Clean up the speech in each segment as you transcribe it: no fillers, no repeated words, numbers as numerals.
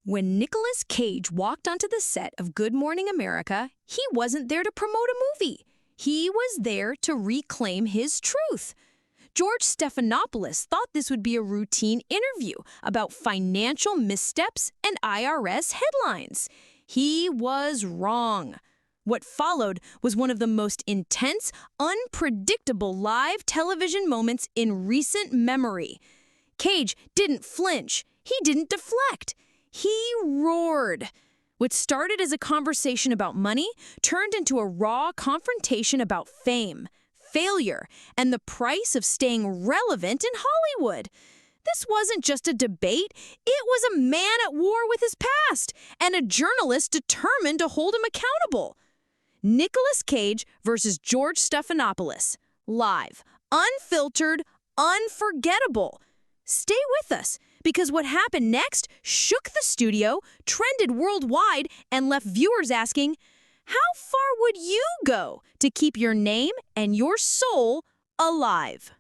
When Nicolas Cage walked onto the set of Good Morning America, he wasn't there to promote a movie. He was there to reclaim his truth. George Stephanopoulos thought this would be a routine interview about financial missteps and IRS headlines. He was wrong. What followed was one of the most intense, unpredictable live television moments in recent memory. Cage didn't flinch. He didn't deflect. He roared. What started as a conversation about money turned into a raw confrontation about fame, failure, and the price of staying relevant in Hollywood. This wasn't just a debate. It was a man at war with his past and a journalist determined to hold him accountable. Nicolas Cage versus George Stephanopoulos. Live, unfiltered, unforgettable. Stay with us, because what happened next shook the studio, trended worldwide, and left viewers asking, how far would you go to keep your name and your soul alive?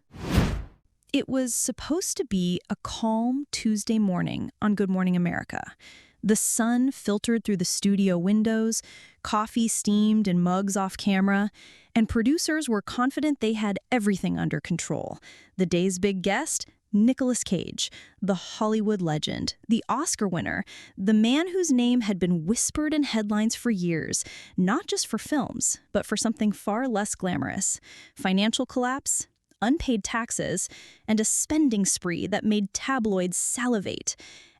It was supposed to be a calm Tuesday morning on Good Morning America. The sun filtered through the studio windows, coffee steamed in mugs off camera, and producers were confident they had everything under control. The day's big guest, Nicolas Cage, the Hollywood legend, the Oscar winner, the man whose name had been whispered in headlines for years, not just for films, but for something far less glamorous: financial collapse, unpaid taxes, and a spending spree that made tabloids salivate.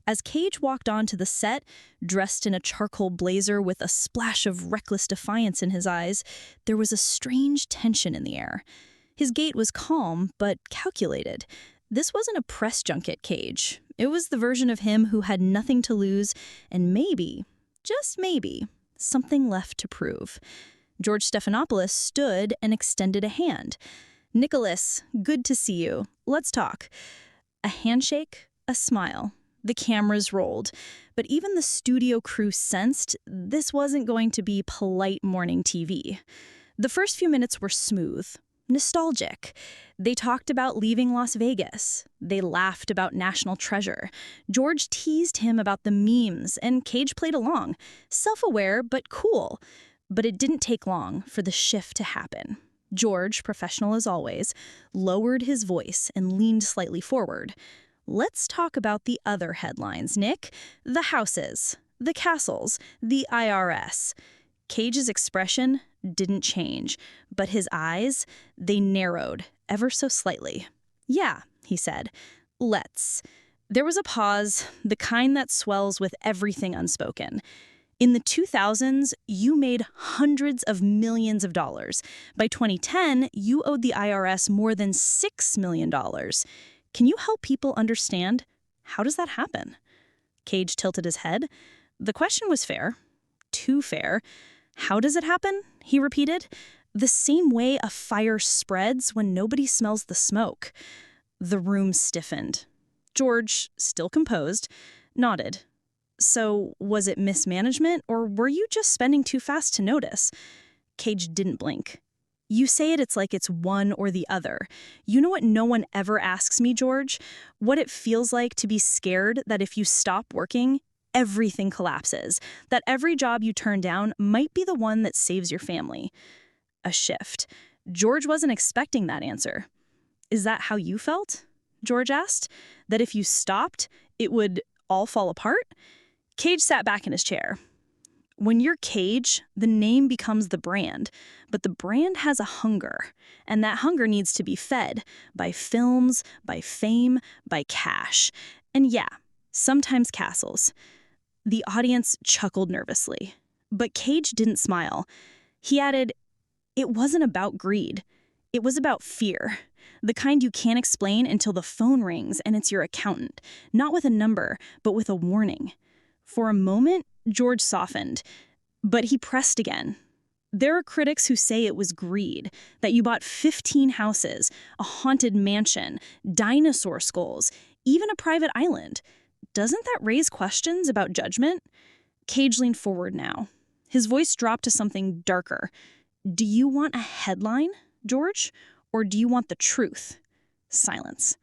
As Cage walked onto the set, dressed in a charcoal blazer with a splash of reckless defiance in his eyes, there was a strange tension in the air. His gait was calm, but calculated. This wasn't a press junket Cage. It was the version of him who had nothing to lose and maybe, just maybe, something left to prove. George Stephanopoulos stood and extended a hand. "Nicolas, good to see you. Let's talk." A handshake, a smile. The cameras rolled, but even the studio crew sensed this wasn't going to be polite morning TV. The first few minutes were smooth, nostalgic. They talked about leaving Las Vegas. They laughed about National Treasure. George teased him about the memes, and Cage played along, self-aware but cool. But it didn't take long for the shift to happen. George, professional as always, lowered his voice and leaned slightly forward. "Let's talk about the other headlines, Nick. The houses, the castles, the IRS." Cage's expression didn't change, but his eyes, they narrowed ever so slightly. "Yeah," he said. "Let's." There was a pause, the kind that swells with everything unspoken. In the 2000s, you made hundreds of millions of dollars. By 2010, you owed the IRS more than $6 million. Can you help people understand? How does that happen? Cage tilted his head. The question was fair. Too fair. "How does it happen?" he repeated. "The same way a fire spreads when nobody smells the smoke." The room stiffened. George, still composed, nodded. "So, was it mismanagement, or were you just spending too fast to notice?" Cage didn't blink. "You say it's like it's one or the other. You know what no one ever asks me, George? What it feels like to be scared that if you stop working, everything collapses, that every job you turn down might be the one that saves your family." A shift. George wasn't expecting that answer. "Is that how you felt?" George asked. "That if you stopped, it would all fall apart?" Cage sat back in his chair. "When you're Cage, the name becomes the brand, but the brand has a hunger, and that hunger needs to be fed by films, by fame, by cash. And yeah, sometimes castles." The audience chuckled nervously, but Cage didn't smile. He added, "It wasn't about greed. It was about fear. The kind you can't explain until the phone rings and it's your accountant, not with a number, but with a warning." For a moment, George softened, but he pressed again. "There are critics who say it was greed, that you bought 15 houses, a haunted mansion, dinosaur skulls, even a private island. Doesn't that raise questions about judgment?" Cage leaned forward now. His voice dropped to something darker. "Do you want a headline, George, or do you want the truth?" Silence.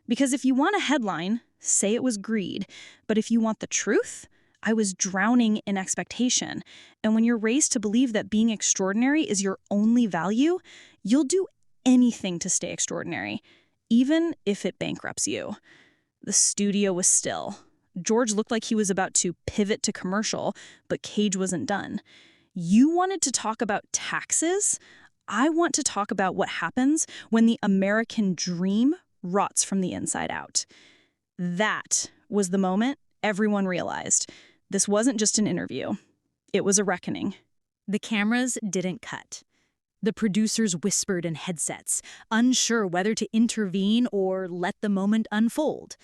"Because if you want a headline, say it was greed. But if you want the truth, I was drowning in expectation. And when you're raised to believe that being extraordinary is your only value, you'll do anything to stay extraordinary, even if it bankrupts you. The studio was still. George looked like he was about to pivot to commercial, but Cage wasn't done. You wanted to talk about taxes? I want to talk about what happens when the American dream rots from the inside out. That was the moment everyone realized this wasn't just an interview. It was a reckoning. The cameras didn't cut. The producers whispered in headsets, unsure whether to intervene or let the moment unfold.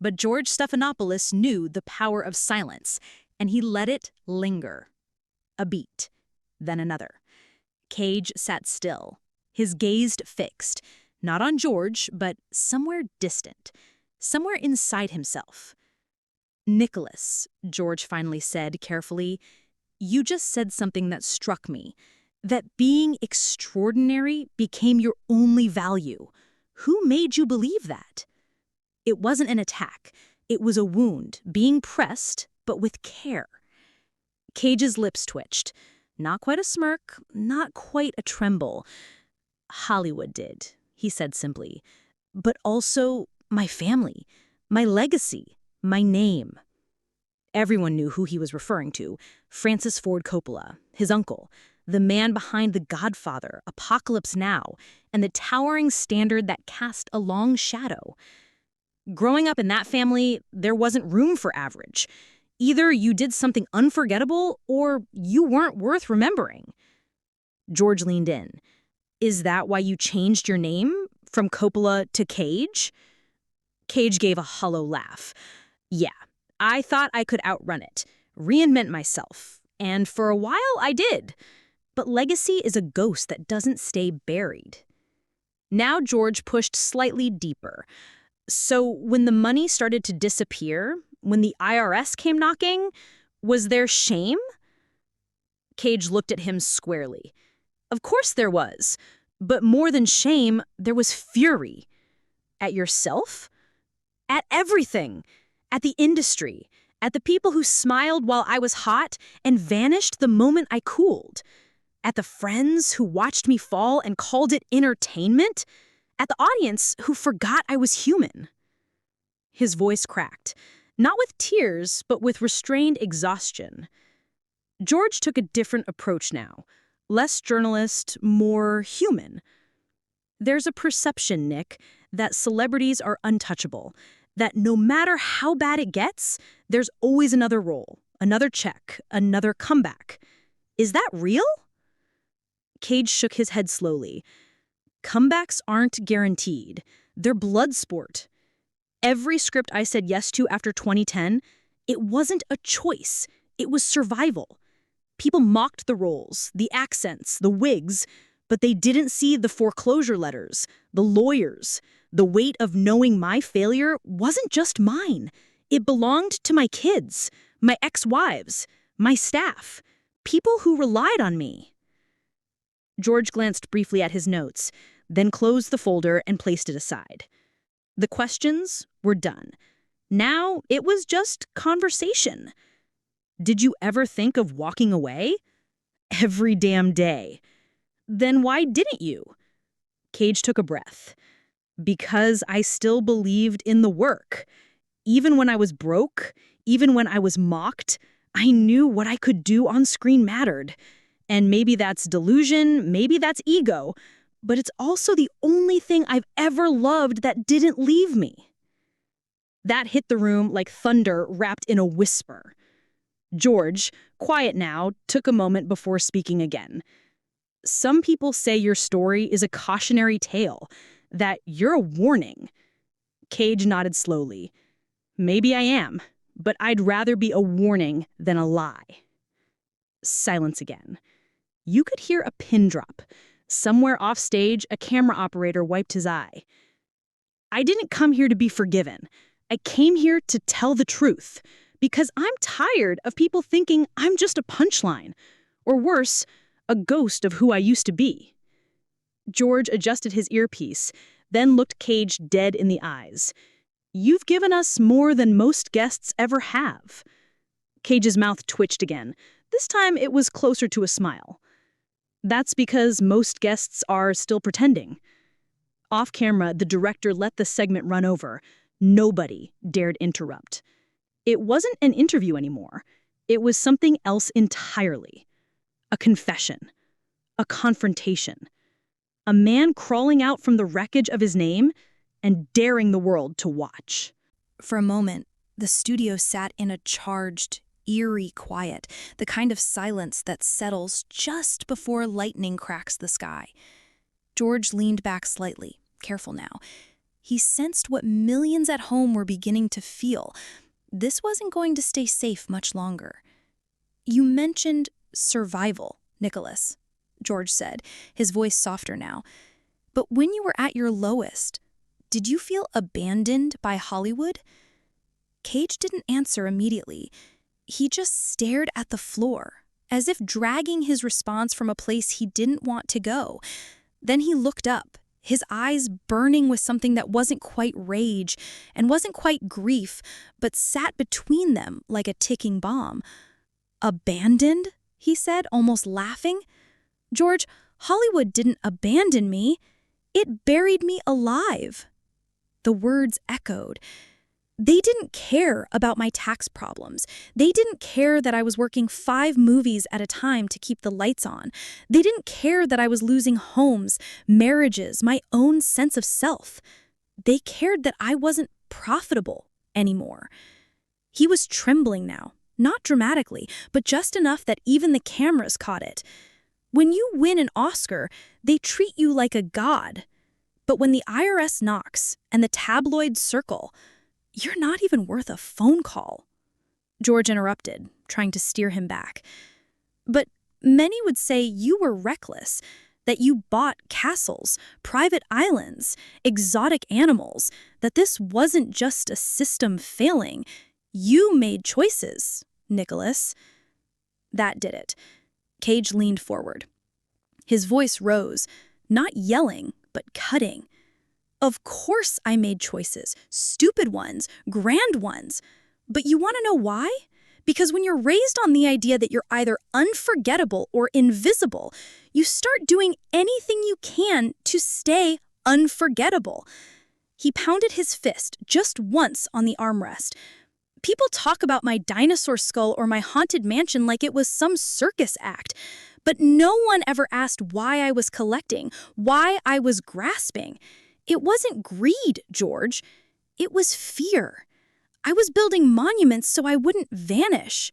But George Stephanopoulos knew the power of silence, and he let it linger. A beat, then another. Cage sat still, his gaze fixed, not on George, but somewhere distant, somewhere inside himself. "Nicolas," George finally said carefully, "you just said something that struck me, that being extraordinary became your only value. Who made you believe that?" It wasn't an attack. It was a wound, being pressed, but with care. Cage's lips twitched. Not quite a smirk, not quite a tremble. "Hollywood did," he said simply. "But also my family, my legacy, my name." Everyone knew who he was referring to. Francis Ford Coppola, his uncle, the man behind The Godfather, Apocalypse Now, and the towering standard that cast a long shadow. Growing up in that family, there wasn't room for average. Either you did something unforgettable or you weren't worth remembering. George leaned in. "Is that why you changed your name from Coppola to Cage?" Cage gave a hollow laugh. "Yeah, I thought I could outrun it, reinvent myself. And for a while I did. But legacy is a ghost that doesn't stay buried." Now George pushed slightly deeper. "So when the money started to disappear, when the IRS came knocking, was there shame?" Cage looked at him squarely. "Of course there was. But more than shame, there was fury. At yourself? At everything. At the industry. At the people who smiled while I was hot and vanished the moment I cooled. At the friends who watched me fall and called it entertainment. At the audience who forgot I was human." His voice cracked, not with tears, but with restrained exhaustion. George took a different approach now. Less journalist, more human. "There's a perception, Nick, that celebrities are untouchable, that no matter how bad it gets, there's always another role, another check, another comeback. Is that real?" Cage shook his head slowly. "Comebacks aren't guaranteed. They're blood sport. Every script I said yes to after 2010, it wasn't a choice. It was survival. People mocked the roles, the accents, the wigs, but they didn't see the foreclosure letters, the lawyers. The weight of knowing my failure wasn't just mine. It belonged to my kids, my ex-wives, my staff, people who relied on me." George glanced briefly at his notes, then closed the folder and placed it aside. The questions were done. Now it was just conversation. "Did you ever think of walking away?" "Every damn day." "Then why didn't you?" Cage took a breath. "Because I still believed in the work. Even when I was broke, even when I was mocked, I knew what I could do on screen mattered. And maybe that's delusion, maybe that's ego, but it's also the only thing I've ever loved that didn't leave me." That hit the room like thunder wrapped in a whisper. George, quiet now, took a moment before speaking again. "Some people say your story is a cautionary tale, that you're a warning." Cage nodded slowly. "Maybe I am, but I'd rather be a warning than a lie." Silence again. You could hear a pin drop. Somewhere off stage, a camera operator wiped his eye. "I didn't come here to be forgiven. I came here to tell the truth. Because I'm tired of people thinking I'm just a punchline. Or worse, a ghost of who I used to be." George adjusted his earpiece, then looked Cage dead in the eyes. "You've given us more than most guests ever have." Cage's mouth twitched again. This time it was closer to a smile. That's because most guests are still pretending. Off camera, the director let the segment run over. Nobody dared interrupt. It wasn't an interview anymore. It was something else entirely. A confession. A confrontation. A man crawling out from the wreckage of his name and daring the world to watch. For a moment, the studio sat in a charged, eerie quiet, the kind of silence that settles just before lightning cracks the sky. George leaned back slightly, careful now. He sensed what millions at home were beginning to feel. This wasn't going to stay safe much longer. "You mentioned survival, Nicolas," George said, his voice softer now. "But when you were at your lowest, did you feel abandoned by Hollywood?" Cage didn't answer immediately. He just stared at the floor, as if dragging his response from a place he didn't want to go. Then he looked up, his eyes burning with something that wasn't quite rage and wasn't quite grief, but sat between them like a ticking bomb. "Abandoned?" he said, almost laughing. "George, Hollywood didn't abandon me. It buried me alive." The words echoed. They didn't care about my tax problems. They didn't care that I was working 5 movies at a time to keep the lights on. They didn't care that I was losing homes, marriages, my own sense of self. They cared that I wasn't profitable anymore. He was trembling now, not dramatically, but just enough that even the cameras caught it. When you win an Oscar, they treat you like a god. But when the IRS knocks and the tabloids circle, you're not even worth a phone call. George interrupted, trying to steer him back. "But many would say you were reckless, that you bought castles, private islands, exotic animals, that this wasn't just a system failing. You made choices, Nicolas." That did it. Cage leaned forward. His voice rose, not yelling, but cutting. "Of course I made choices, stupid ones, grand ones. But you want to know why? Because when you're raised on the idea that you're either unforgettable or invisible, you start doing anything you can to stay unforgettable." He pounded his fist just once on the armrest. "People talk about my dinosaur skull or my haunted mansion like it was some circus act. But no one ever asked why I was collecting, why I was grasping. It wasn't greed, George. It was fear. I was building monuments so I wouldn't vanish."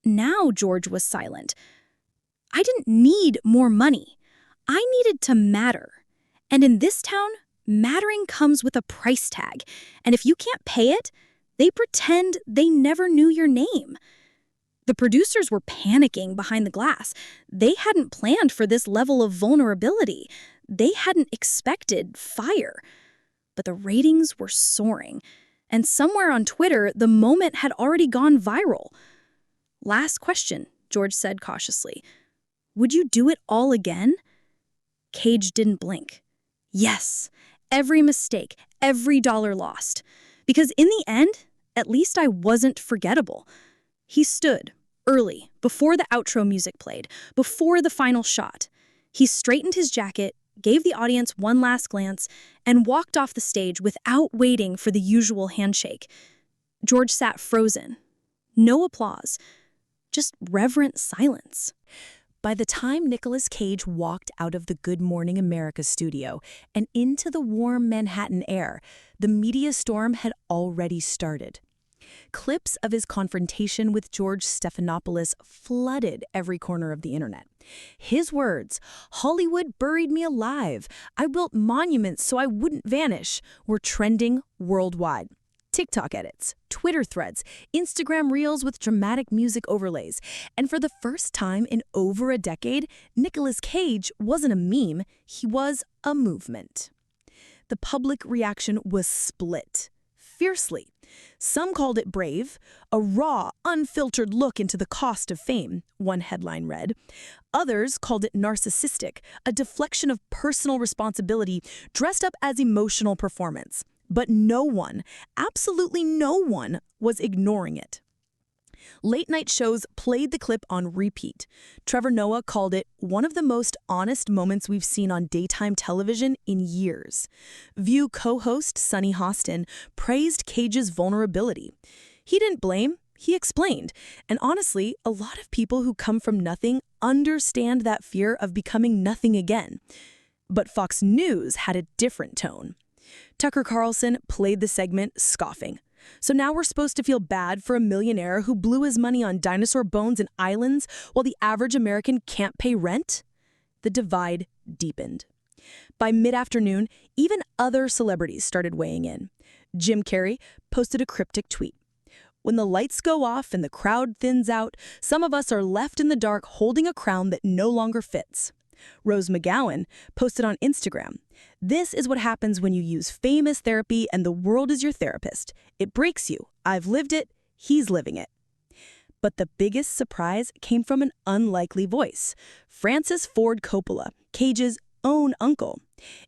Now George was silent. "I didn't need more money. I needed to matter. And in this town, mattering comes with a price tag. And if you can't pay it, they pretend they never knew your name." The producers were panicking behind the glass. They hadn't planned for this level of vulnerability. They hadn't expected fire. But the ratings were soaring. And somewhere on Twitter, the moment had already gone viral. "Last question," George said cautiously. "Would you do it all again?" Cage didn't blink. "Yes, every mistake, every dollar lost. Because in the end, at least I wasn't forgettable." He stood, early, before the outro music played, before the final shot. He straightened his jacket, gave the audience one last glance, and walked off the stage without waiting for the usual handshake. George sat frozen. No applause, just reverent silence. By the time Nicolas Cage walked out of the Good Morning America studio and into the warm Manhattan air, the media storm had already started. Clips of his confrontation with George Stephanopoulos flooded every corner of the internet. His words, "Hollywood buried me alive. I built monuments so I wouldn't vanish," were trending worldwide. TikTok edits, Twitter threads, Instagram reels with dramatic music overlays. And for the first time in over a decade, Nicolas Cage wasn't a meme, he was a movement. The public reaction was split, fiercely. Some called it brave, a raw, unfiltered look into the cost of fame, one headline read. Others called it narcissistic, a deflection of personal responsibility dressed up as emotional performance. But no one, absolutely no one, was ignoring it. Late-night shows played the clip on repeat. Trevor Noah called it one of the most honest moments we've seen on daytime television in years. View co-host Sunny Hostin praised Cage's vulnerability. He didn't blame, he explained. And honestly, a lot of people who come from nothing understand that fear of becoming nothing again. But Fox News had a different tone. Tucker Carlson played the segment scoffing. So now we're supposed to feel bad for a millionaire who blew his money on dinosaur bones and islands while the average American can't pay rent? The divide deepened. By mid-afternoon, even other celebrities started weighing in. Jim Carrey posted a cryptic tweet. When the lights go off and the crowd thins out, some of us are left in the dark holding a crown that no longer fits. Rose McGowan posted on Instagram, "This is what happens when you use famous therapy and the world is your therapist. It breaks you. I've lived it. He's living it." But the biggest surprise came from an unlikely voice. Francis Ford Coppola, Cage's own uncle.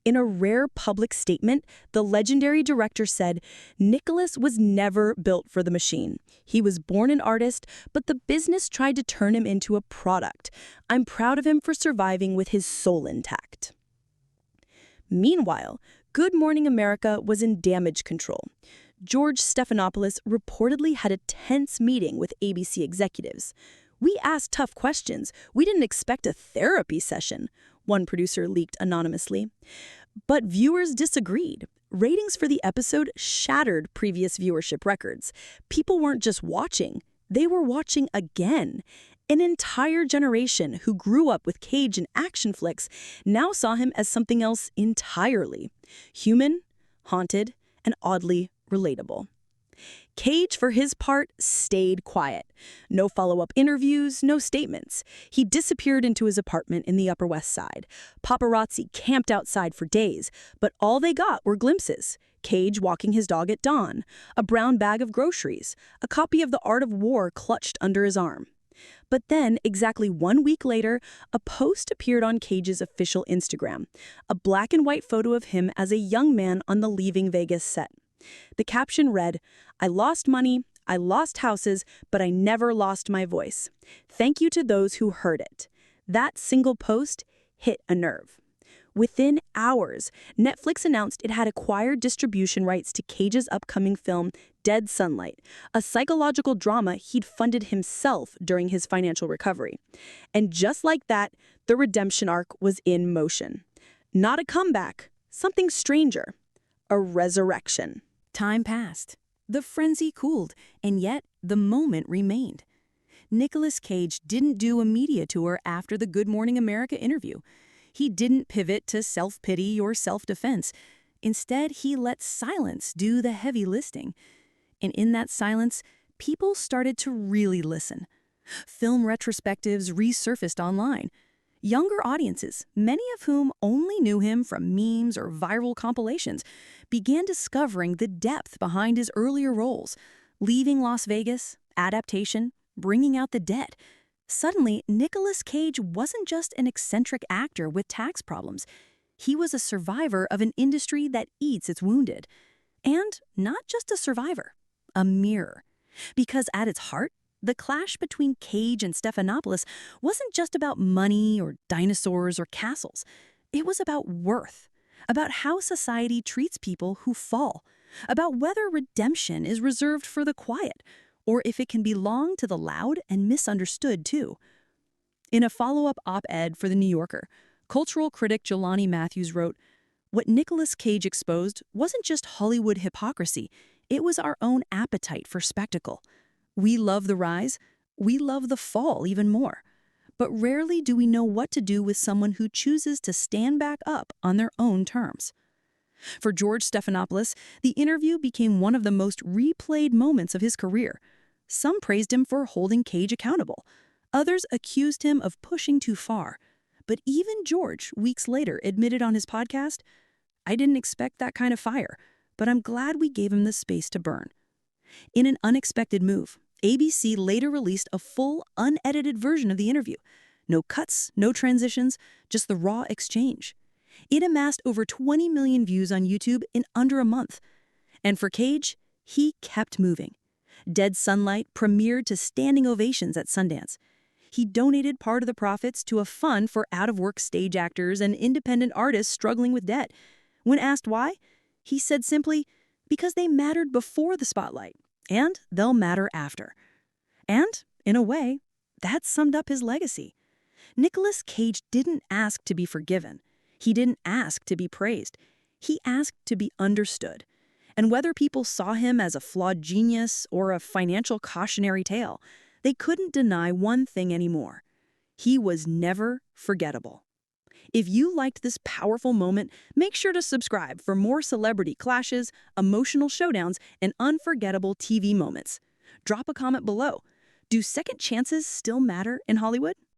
In a rare public statement, the legendary director said, "Nicolas was never built for the machine. He was born an artist, but the business tried to turn him into a product. I'm proud of him for surviving with his soul intact." Meanwhile, Good Morning America was in damage control. George Stephanopoulos reportedly had a tense meeting with ABC executives. "We asked tough questions. We didn't expect a therapy session," one producer leaked anonymously. But viewers disagreed. Ratings for the episode shattered previous viewership records. People weren't just watching, they were watching again. An entire generation who grew up with Cage and action flicks now saw him as something else entirely. Human, haunted, and oddly relatable. Cage, for his part, stayed quiet. No follow-up interviews, no statements. He disappeared into his apartment in the Upper West Side. Paparazzi camped outside for days, but all they got were glimpses. Cage walking his dog at dawn, a brown bag of groceries, a copy of The Art of War clutched under his arm. But then, exactly 1 week later, a post appeared on Cage's official Instagram, a black and white photo of him as a young man on the Leaving Vegas set. The caption read, "I lost money, I lost houses, but I never lost my voice. Thank you to those who heard it." That single post hit a nerve. Within hours, Netflix announced it had acquired distribution rights to Cage's upcoming film, Dead Sunlight, a psychological drama he'd funded himself during his financial recovery. And just like that, the redemption arc was in motion. Not a comeback, something stranger, a resurrection. Time passed. The frenzy cooled, and yet the moment remained. Nicolas Cage didn't do a media tour after the Good Morning America interview. He didn't pivot to self-pity or self-defense. Instead, he let silence do the heavy lifting. And in that silence, people started to really listen. Film retrospectives resurfaced online. Younger audiences, many of whom only knew him from memes or viral compilations, began discovering the depth behind his earlier roles. Leaving Las Vegas, Adaptation, Bringing Out the Dead. Suddenly, Nicolas Cage wasn't just an eccentric actor with tax problems. He was a survivor of an industry that eats its wounded. And not just a survivor, a mirror. Because at its heart, the clash between Cage and Stephanopoulos wasn't just about money or dinosaurs or castles. It was about worth, about how society treats people who fall, about whether redemption is reserved for the quiet, or if it can belong to the loud and misunderstood too. In a follow-up op-ed for The New Yorker, cultural critic Jelani Matthews wrote, "What Nicolas Cage exposed wasn't just Hollywood hypocrisy, it was our own appetite for spectacle. We love the rise, we love the fall even more. But rarely do we know what to do with someone who chooses to stand back up on their own terms." For George Stephanopoulos, the interview became one of the most replayed moments of his career. Some praised him for holding Cage accountable. Others accused him of pushing too far. But even George, weeks later, admitted on his podcast, "I didn't expect that kind of fire, but I'm glad we gave him the space to burn." In an unexpected move, ABC later released a full, unedited version of the interview. No cuts, no transitions, just the raw exchange. It amassed over 20 million views on YouTube in under a month. And for Cage, he kept moving. Dead Sunlight premiered to standing ovations at Sundance. He donated part of the profits to a fund for out-of-work stage actors and independent artists struggling with debt. When asked why, he said simply, because they mattered before the spotlight, and they'll matter after. And, in a way, that summed up his legacy. Nicolas Cage didn't ask to be forgiven. He didn't ask to be praised. He asked to be understood. And whether people saw him as a flawed genius or a financial cautionary tale, they couldn't deny one thing anymore. He was never forgettable. If you liked this powerful moment, make sure to subscribe for more celebrity clashes, emotional showdowns, and unforgettable TV moments. Drop a comment below. Do second chances still matter in Hollywood?